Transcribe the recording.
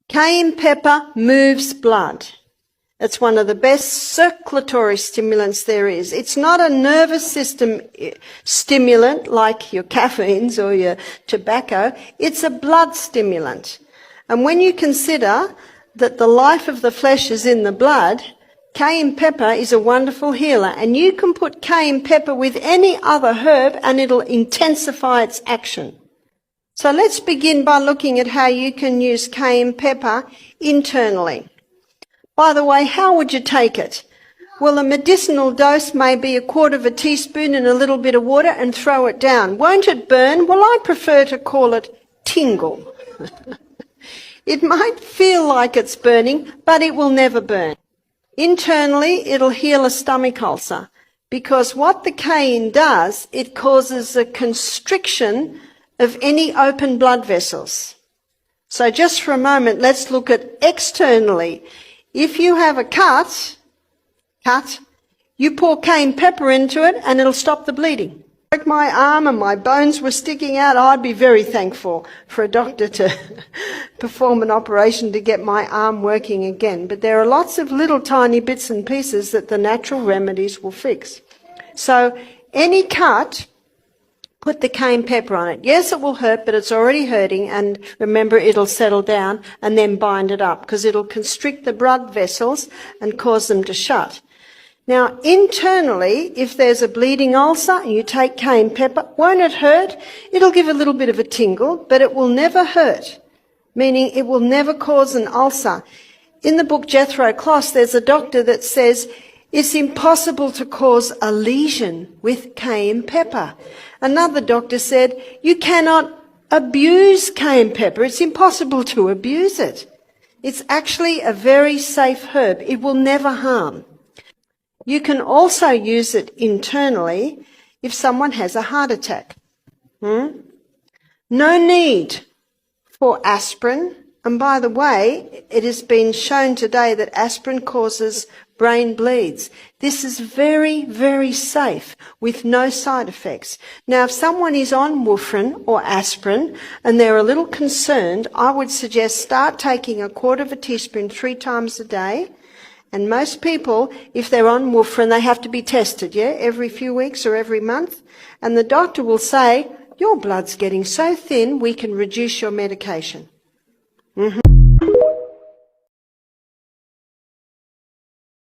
Cayenne pepper moves blood. It's one of the best circulatory stimulants there is. It's not a nervous system stimulant like your caffeines or your tobacco. It's a blood stimulant. And when you consider that the life of the flesh is in the blood, cayenne pepper is a wonderful healer. And you can put cayenne pepper with any other herb and it'll intensify its action. So let's begin by looking at how you can use cayenne pepper internally. By the way, how would you take it? Well, a medicinal dose may be 1/4 teaspoon in a little bit of water and throw it down. Won't it burn? Well, I prefer to call it tingle. It might feel like it's burning, but it will never burn. Internally, it'll heal a stomach ulcer because what the cayenne does, it causes a constriction of any open blood vessels. So just for a moment, let's look at externally. If you have a cut, you pour cayenne pepper into it and it'll stop the bleeding. Like my arm and my bones were sticking out, I'd be very thankful for a doctor to perform an operation to get my arm working again. But there are lots of little tiny bits and pieces that the natural remedies will fix. So any cut, put the cayenne pepper on it. Yes, it will hurt, but it's already hurting, and remember, it'll settle down and then bind it up because it'll constrict the blood vessels and cause them to shut. Now, internally, if there's a bleeding ulcer and you take cayenne pepper, won't it hurt? It'll give a little bit of a tingle, but it will never hurt, meaning it will never cause an ulcer. In the book Jethro Kloss, there's a doctor that says it's impossible to cause a lesion with cayenne pepper. Another doctor said, you cannot abuse cayenne pepper. It's impossible to abuse it. It's actually a very safe herb. It will never harm. You can also use it internally if someone has a heart attack. No need for aspirin. And by the way, it has been shown today that aspirin causes brain bleeds. This is very, very safe with no side effects. Now, if someone is on warfarin or aspirin and they're a little concerned, I would suggest start taking 1/4 teaspoon 3 times a day. And most people, if they're on warfarin, they have to be tested, every few weeks or every month. And the doctor will say, your blood's getting so thin, we can reduce your medication.